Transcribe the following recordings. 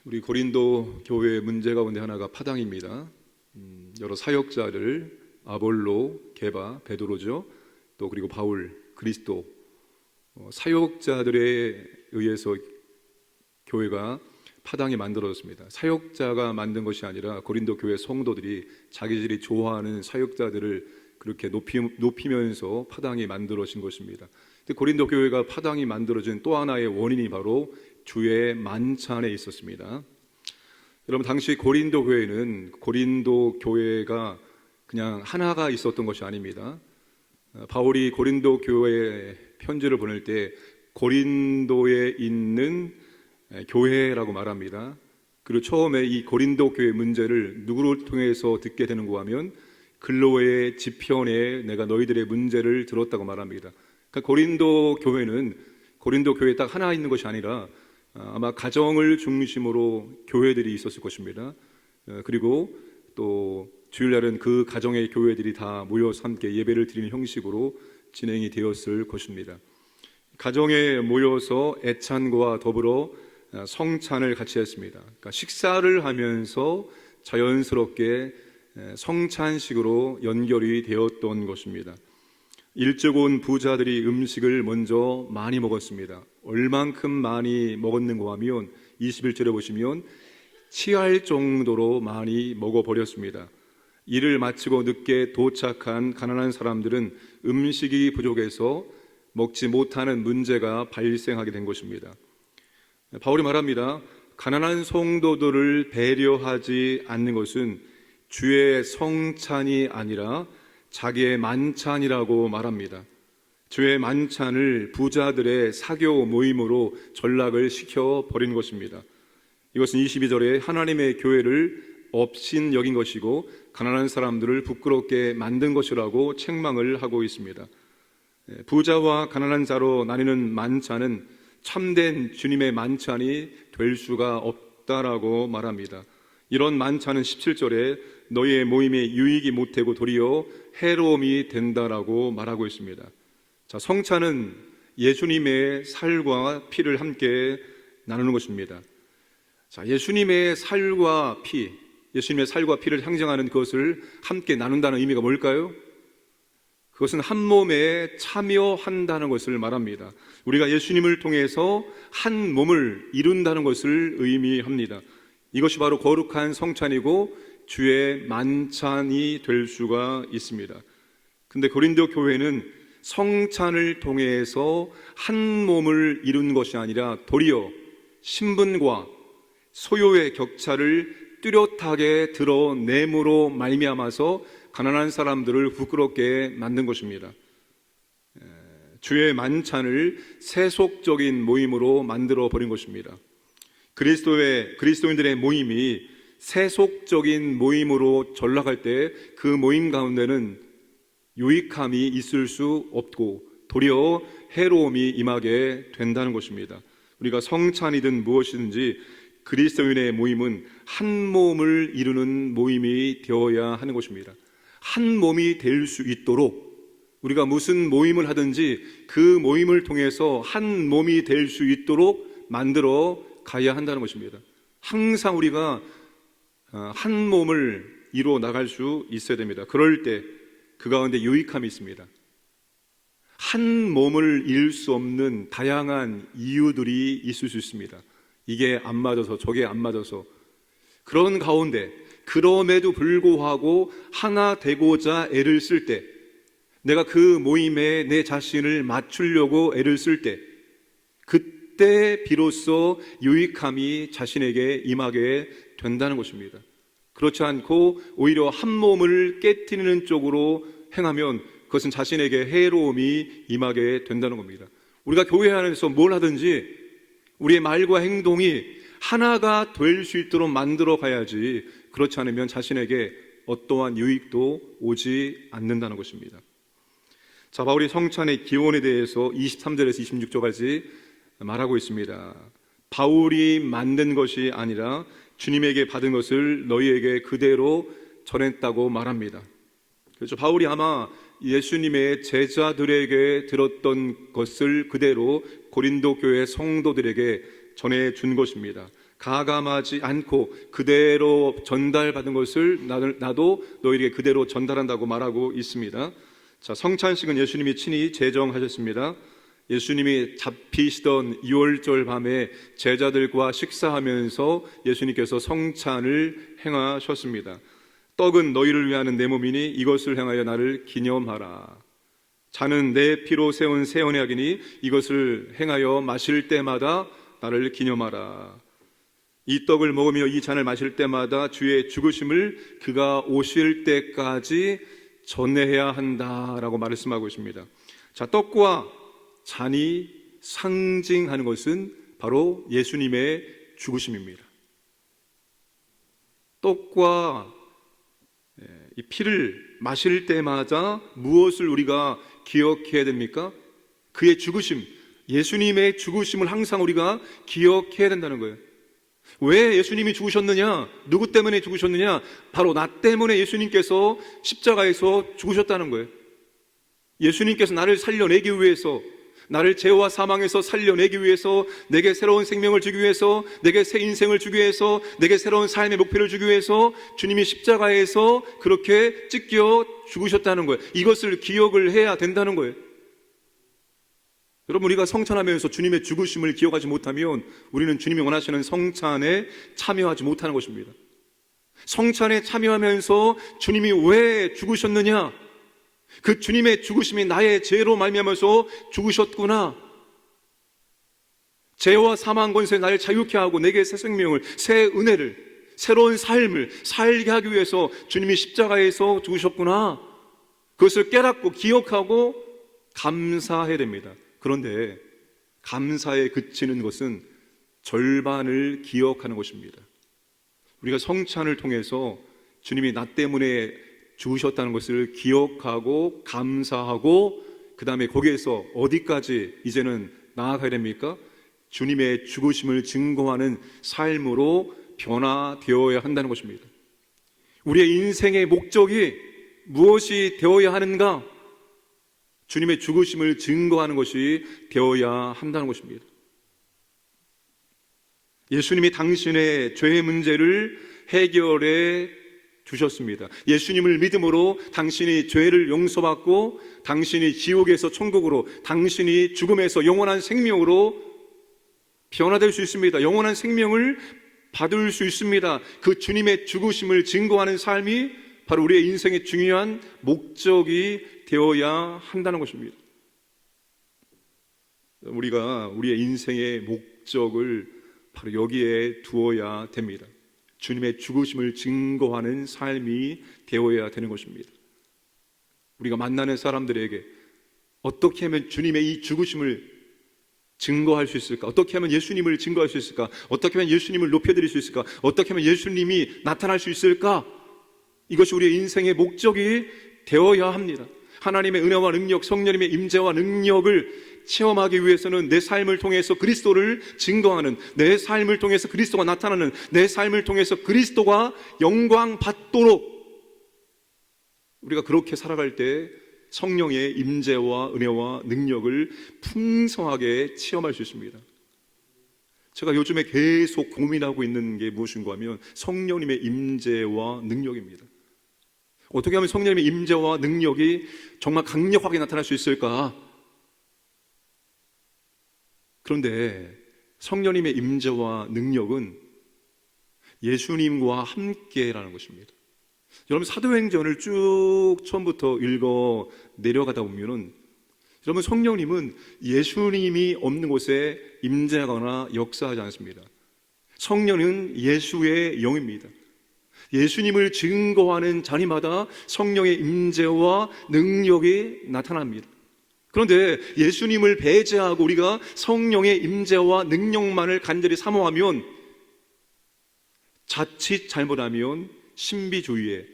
우리 고린도 교회의 문제 가운데 하나가 파당입니다. 여러 사역자들 아볼로, 게바, 베드로죠. 또 그리고 바울, 그리스도 사역자들에 의해서 교회가 파당이 만들어졌습니다. 사역자가 만든 것이 아니라 고린도 교회 성도들이 자기들이 좋아하는 사역자들을 그렇게 높이면서 파당이 만들어진 것입니다. 고린도 교회가 파당이 만들어진 또 하나의 원인이 바로 주의 만찬에 있었습니다. 여러분, 당시 고린도 교회는 고린도 교회가 그냥 하나가 있었던 것이 아닙니다. 바울이 고린도 교회에 편지를 보낼 때 고린도에 있는 교회라고 말합니다. 그리고 처음에 이 고린도 교회 문제를 누구를 통해서 듣게 되는가 하면 글로의 지편에 내가 너희들의 문제를 들었다고 말합니다. 그러니까 고린도 교회는 고린도 교회에 딱 하나 있는 것이 아니라 아마 가정을 중심으로 교회들이 있었을 것입니다. 그리고 또 주일날은 그 가정의 교회들이 다 모여서 함께 예배를 드리는 형식으로 진행이 되었을 것입니다. 가정에 모여서 애찬과 더불어 성찬을 같이 했습니다. 그러니까 식사를 하면서 자연스럽게 성찬식으로 연결이 되었던 것입니다. 일찍 온 부자들이 음식을 먼저 많이 먹었습니다. 얼만큼 많이 먹었는가 하면 21절에 보시면 취할 정도로 많이 먹어버렸습니다. 일을 마치고 늦게 도착한 가난한 사람들은 음식이 부족해서 먹지 못하는 문제가 발생하게 된 것입니다. 바울이 말합니다. 가난한 성도들을 배려하지 않는 것은 주의 성찬이 아니라 자기의 만찬이라고 말합니다. 주의 만찬을 부자들의 사교 모임으로 전락을 시켜버린 것입니다. 이것은 22절에 하나님의 교회를 업신 여긴 것이고 가난한 사람들을 부끄럽게 만든 것이라고 책망을 하고 있습니다. 부자와 가난한 자로 나뉘는 만찬은 참된 주님의 만찬이 될 수가 없다라고 말합니다. 이런 만찬은 17절에 너희의 모임에 유익이 못되고 도리어 해로움이 된다라고 말하고 있습니다. 자, 성찬은 예수님의 살과 피를 함께 나누는 것입니다. 자, 예수님의 살과 피, 예수님의 살과 피를 상징하는 것을 함께 나눈다는 의미가 뭘까요? 그것은 한 몸에 참여한다는 것을 말합니다. 우리가 예수님을 통해서 한 몸을 이룬다는 것을 의미합니다. 이것이 바로 거룩한 성찬이고 주의 만찬이 될 수가 있습니다. 근데 고린도 교회는 성찬을 통해서 한 몸을 이룬 것이 아니라 도리어 신분과 소유의 격차를 뚜렷하게 드러냄으로 말미암아서 가난한 사람들을 부끄럽게 만든 것입니다. 주의 만찬을 세속적인 모임으로 만들어 버린 것입니다. 그리스도인들의 모임이 세속적인 모임으로 전락할 때 그 모임 가운데는 유익함이 있을 수 없고 도리어 해로움이 임하게 된다는 것입니다. 우리가 성찬이든 무엇이든지 그리스도인의 모임은 한 몸을 이루는 모임이 되어야 하는 것입니다. 한 몸이 될 수 있도록 우리가 무슨 모임을 하든지 그 모임을 통해서 한 몸이 될 수 있도록 만들어 가야 한다는 것입니다. 항상 우리가 한 몸을 이루어 나갈 수 있어야 됩니다. 그럴 때 그 가운데 유익함이 있습니다. 한 몸을 이룰 수 없는 다양한 이유들이 있을 수 있습니다. 이게 안 맞아서 저게 안 맞아서 그런 가운데 그럼에도 불구하고 하나 되고자 애를 쓸 때 내가 그 모임에 내 자신을 맞추려고 애를 쓸 때 그때 비로소 유익함이 자신에게 임하게 된다는 것입니다. 그렇지 않고 오히려 한 몸을 깨트리는 쪽으로 행하면 그것은 자신에게 해로움이 임하게 된다는 겁니다. 우리가 교회 안에서 뭘 하든지 우리의 말과 행동이 하나가 될 수 있도록 만들어 가야지 그렇지 않으면 자신에게 어떠한 유익도 오지 않는다는 것입니다. 자, 바울이 성찬의 기원에 대해서 23절에서 26절까지 말하고 있습니다. 바울이 만든 것이 아니라 주님에게 받은 것을 너희에게 그대로 전했다고 말합니다. 그렇죠. 바울이 아마 예수님의 제자들에게 들었던 것을 그대로 고린도 교회 성도들에게 전해준 것입니다. 가감하지 않고 그대로 전달받은 것을 나도 너희에게 그대로 전달한다고 말하고 있습니다. 자, 성찬식은 예수님이 친히 제정하셨습니다. 예수님이 잡히시던 6월절 밤에 제자들과 식사하면서 예수님께서 성찬을 행하셨습니다. 떡은 너희를 위하는 내 몸이니 이것을 행하여 나를 기념하라. 잔은 내 피로 세운 새 언약이니 이것을 행하여 마실 때마다 나를 기념하라. 이 떡을 먹으며 이 잔을 마실 때마다 주의 죽으심을 그가 오실 때까지 전해야 한다라고 말씀하고 있습니다. 자, 떡과 잔이 상징하는 것은 바로 예수님의 죽으심입니다. 떡과 이 피를 마실 때마다 무엇을 우리가 기억해야 됩니까? 그의 죽으심, 예수님의 죽으심을 항상 우리가 기억해야 된다는 거예요. 왜 예수님이 죽으셨느냐? 누구 때문에 죽으셨느냐? 바로 나 때문에 예수님께서 십자가에서 죽으셨다는 거예요. 예수님께서 나를 살려내기 위해서, 나를 죄와 사망에서 살려내기 위해서, 내게 새로운 생명을 주기 위해서, 내게 새 인생을 주기 위해서, 내게 새로운 삶의 목표를 주기 위해서 주님이 십자가에서 그렇게 찢겨 죽으셨다는 거예요. 이것을 기억을 해야 된다는 거예요. 여러분, 우리가 성찬하면서 주님의 죽으심을 기억하지 못하면 우리는 주님이 원하시는 성찬에 참여하지 못하는 것입니다. 성찬에 참여하면서 주님이 왜 죽으셨느냐? 그 주님의 죽으심이 나의 죄로 말미암아서 죽으셨구나. 죄와 사망 권세에 나를 자유케 하고 내게 새 생명을, 새 은혜를, 새로운 삶을 살게 하기 위해서 주님이 십자가에서 죽으셨구나. 그것을 깨닫고 기억하고 감사해야 됩니다. 그런데 감사에 그치는 것은 절반을 기억하는 것입니다. 우리가 성찬을 통해서 주님이 나 때문에 죽으셨다는 것을 기억하고 감사하고 그 다음에 거기에서 어디까지 이제는 나아가야 됩니까? 주님의 죽으심을 증거하는 삶으로 변화되어야 한다는 것입니다. 우리의 인생의 목적이 무엇이 되어야 하는가? 주님의 죽으심을 증거하는 것이 되어야 한다는 것입니다. 예수님이 당신의 죄의 문제를 해결해 주셨습니다. 예수님을 믿음으로 당신이 죄를 용서받고 당신이 지옥에서 천국으로, 당신이 죽음에서 영원한 생명으로 변화될 수 있습니다. 영원한 생명을 받을 수 있습니다. 그 주님의 죽으심을 증거하는 삶이 바로 우리의 인생의 중요한 목적이 되어야 한다는 것입니다. 우리가 우리의 인생의 목적을 바로 여기에 두어야 됩니다. 주님의 죽으심을 증거하는 삶이 되어야 되는 것입니다. 우리가 만나는 사람들에게 어떻게 하면 주님의 이 죽으심을 증거할 수 있을까? 어떻게 하면 예수님을 증거할 수 있을까? 어떻게 하면 예수님을 높여드릴 수 있을까? 어떻게 하면 예수님이 나타날 수 있을까? 이것이 우리의 인생의 목적이 되어야 합니다. 하나님의 은혜와 능력, 성령님의 임재와 능력을 체험하기 위해서는 내 삶을 통해서 그리스도를 증거하는, 내 삶을 통해서 그리스도가 나타나는, 내 삶을 통해서 그리스도가 영광 받도록 우리가 그렇게 살아갈 때 성령의 임재와 은혜와 능력을 풍성하게 체험할 수 있습니다. 제가 요즘에 계속 고민하고 있는 게 무엇인가 하면 성령님의 임재와 능력입니다. 어떻게 하면 성령님의 임재와 능력이 정말 강력하게 나타날 수 있을까? 그런데 성령님의 임재와 능력은 예수님과 함께라는 것입니다. 여러분, 사도행전을 쭉 처음부터 읽어 내려가다 보면은 여러분, 성령님은 예수님이 없는 곳에 임재하거나 역사하지 않습니다. 성령은 예수의 영입니다. 예수님을 증거하는 자리마다 성령의 임재와 능력이 나타납니다. 그런데 예수님을 배제하고 우리가 성령의 임재와 능력만을 간절히 사모하면 자칫 잘못하면 신비주의에,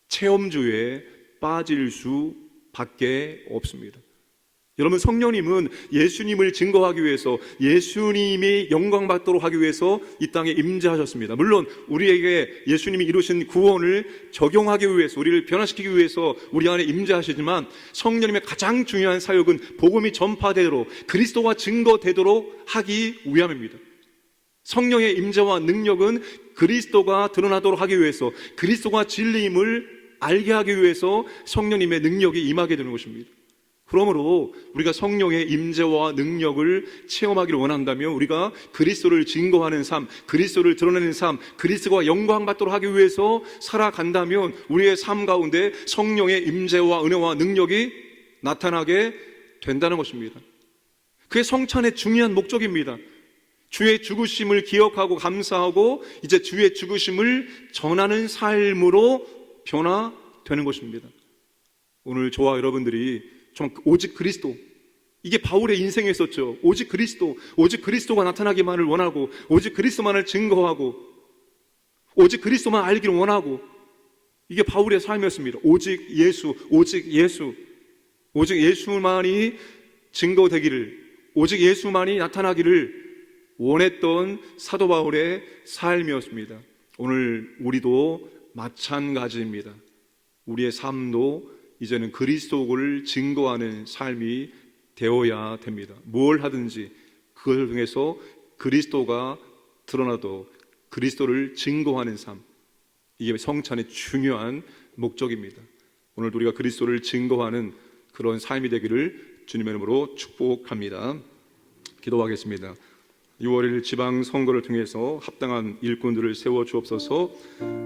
체험주의에 빠질 수밖에 없습니다. 여러분, 성령님은 예수님을 증거하기 위해서, 예수님이 영광 받도록 하기 위해서 이 땅에 임재하셨습니다. 물론 우리에게 예수님이 이루신 구원을 적용하기 위해서, 우리를 변화시키기 위해서 우리 안에 임재하시지만 성령님의 가장 중요한 사역은 복음이 전파되도록, 그리스도가 증거되도록 하기 위함입니다. 성령의 임재와 능력은 그리스도가 드러나도록 하기 위해서, 그리스도가 진리임을 알게 하기 위해서 성령님의 능력이 임하게 되는 것입니다. 그러므로 우리가 성령의 임재와 능력을 체험하기를 원한다면 우리가 그리스도를 증거하는 삶, 그리스도를 드러내는 삶, 그리스도가 영광받도록 하기 위해서 살아간다면 우리의 삶 가운데 성령의 임재와 은혜와 능력이 나타나게 된다는 것입니다. 그게 성찬의 중요한 목적입니다. 주의 죽으심을 기억하고 감사하고 이제 주의 죽으심을 전하는 삶으로 변화되는 것입니다. 오늘 저와 여러분들이 오직 그리스도, 이게 바울의 인생에 있었죠. 오직 그리스도, 오직 그리스도가 나타나기만을 원하고, 오직 그리스도만을 증거하고, 오직 그리스도만 알기를 원하고, 이게 바울의 삶이었습니다. 오직 예수, 오직 예수, 오직 예수만이 증거되기를, 오직 예수만이 나타나기를 원했던 사도 바울의 삶이었습니다. 오늘 우리도 마찬가지입니다. 우리의 삶도 이제는 그리스도를 증거하는 삶이 되어야 됩니다. 뭘 하든지 그걸 통해서 그리스도가 드러나도 그리스도를 증거하는 삶, 이게 성찬의 중요한 목적입니다. 오늘도 우리가 그리스도를 증거하는 그런 삶이 되기를 주님의 이름으로 축복합니다. 기도하겠습니다. 6월 1일 지방선거를 통해서 합당한 일꾼들을 세워주옵소서.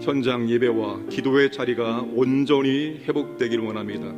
현장 예배와 기도의 자리가 온전히 회복되기를 원합니다.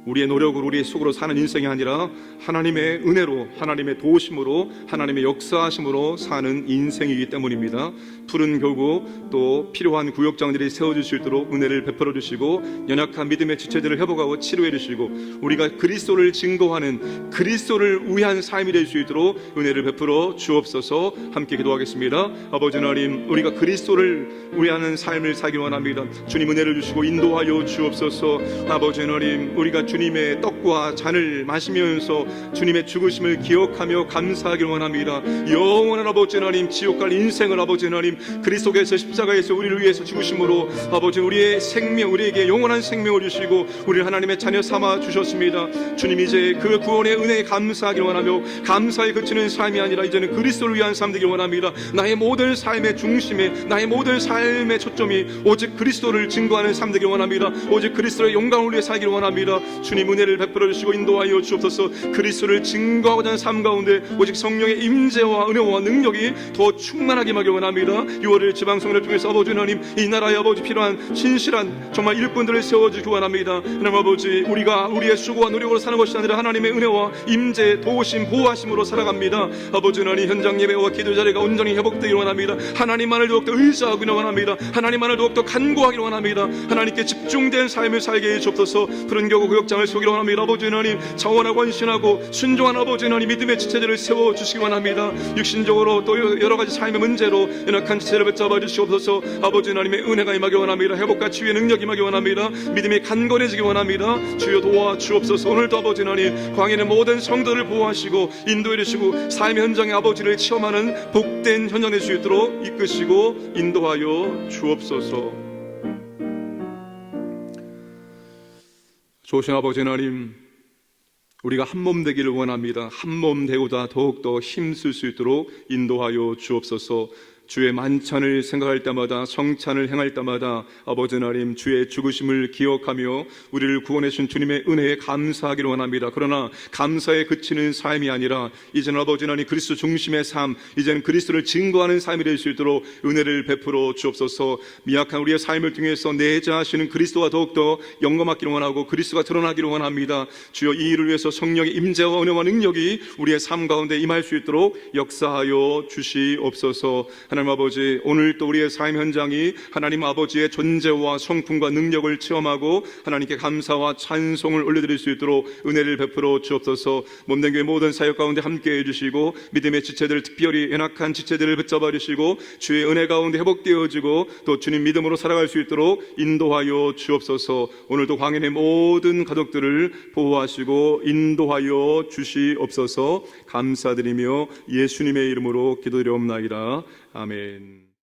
우리의 노력으로, 우리의 속으로 사는 인생이 아니라 하나님의 은혜로, 하나님의 도우심으로, 하나님의 역사하심으로 사는 인생이기 때문입니다. 푸른 교구 또 필요한 구역장들이 세워질 수 있도록 은혜를 베풀어 주시고, 연약한 믿음의 지체들을 회복하고 치료해 주시고, 우리가 그리스도를 증거하는, 그리스도를 위한 삶이 될 수 있도록 은혜를 베풀어 주옵소서. 함께 기도하겠습니다. 아버지 하나님, 우리가 그리스도를 위하는 삶을 살기 원합니다. 주님 은혜를 주시고 인도하여 주옵소서. 아버지 하나님, 우리가 주님의 떡과 잔을 마시면서 주님의 죽으심을 기억하며 감사하기를 원합니다. 영원한 아버지 하나님, 지옥 갈 인생을 아버지 하나님, 그리스도께서 십자가에서 우리를 위해서 죽으심으로 아버지 우리의 생명, 우리에게 영원한 생명을 주시고 우리를 하나님의 자녀 삼아 주셨습니다. 주님, 이제 그 구원의 은혜에 감사하기를 원하며, 감사에 그치는 삶이 아니라 이제는 그리스도를 위한 삶 되기를 원합니다. 나의 모든 삶의 중심에, 나의 모든 삶의 초점이 오직 그리스도를 증거하는 삶 되기를 원합니다. 오직 그리스도의 영광을 위해 살기를 원합니다. 주님 은혜를 베풀어 주시고 인도하여 주옵소서. 그리스도를 증거하고자 하는 삶 가운데 오직 성령의 임재와 은혜와 능력이 더 충만하게 임하기를 원합니다. 6월 1일 지방선거를 통해서 아버지 하나님, 이 나라의 아버지 필요한 신실한 정말 일꾼들을 세워주기 원합니다. 하나님 아버지, 우리가 우리의 수고와 노력으로 사는 것이 아니라 하나님의 은혜와 임재, 도우심, 보호하심으로 살아갑니다. 아버지 하나님, 현장 예배와 기도 자리가 온전히 회복되기를 원합니다. 하나님만을 더욱더 의지하기를 원합니다. 하나님만을 더욱더 간구하기를 원합니다. 하나님께 집중된 삶을 살게 해 주옵소서. 푸른 교구 구역장을 세우기를 원합니다. 아버지 하나님, 자원하고 헌신하고 순종한 아버지 하나님, 믿음의 지체들을 세워주시기 원합니다. 육신적으로 또 여러가지 삶의 문제로 연약한 지체를 붙잡아 주시옵소서. 아버지 하나님의 은혜가 임하기 원합니다. 회복과 치유의 능력이 임하기 원합니다. 믿음이 간건해지기 원합니다. 주여 도와주옵소서. 오늘도 아버지 하나님, 광야의 모든 성도를 보호하시고 인도해 주시고 삶의 현장의 아버지를 체험하는 복된 현장 될 수 있도록 이끄시고 인도하여 주옵소서. 좋으신 아버지 하나님, 우리가 한 몸 되기를 원합니다. 한 몸 되고자 더욱더 힘쓸 수 있도록 인도하여 주옵소서. 주의 만찬을 생각할 때마다, 성찬을 행할 때마다 아버지 하나님, 주의 죽으심을 기억하며 우리를 구원해 주신 주님의 은혜에 감사하기를 원합니다. 그러나 감사에 그치는 삶이 아니라 이제는 아버지 하나님, 그리스도 중심의 삶, 이제는 그리스도를 증거하는 삶이 될 수 있도록 은혜를 베풀어 주옵소서. 미약한 우리의 삶을 통해서 내자하시는 그리스도가 더욱더 영광받기를 원하고 그리스도가 드러나기를 원합니다. 주여, 이 일을 위해서 성령의 임재와 은혜와 능력이 우리의 삶 가운데 임할 수 있도록 역사하여 주시옵소서. 하나님 아버지, 오늘 또 우리의 삶 현장이 하나님 아버지의 존재와 성품과 능력을 체험하고 하나님께 감사와 찬송을 올려드릴 수 있도록 은혜를 베풀어 주옵소서. 몸된 교회 모든 사역 가운데 함께해 주시고 믿음의 지체들, 특별히 연약한 지체들을 붙잡아 주시고 주의 은혜 가운데 회복되어지고 또 주님 믿음으로 살아갈 수 있도록 인도하여 주옵소서. 오늘도 광인의 모든 가족들을 보호하시고 인도하여 주시옵소서. 감사드리며 예수님의 이름으로 기도드리옵나이다. 아멘.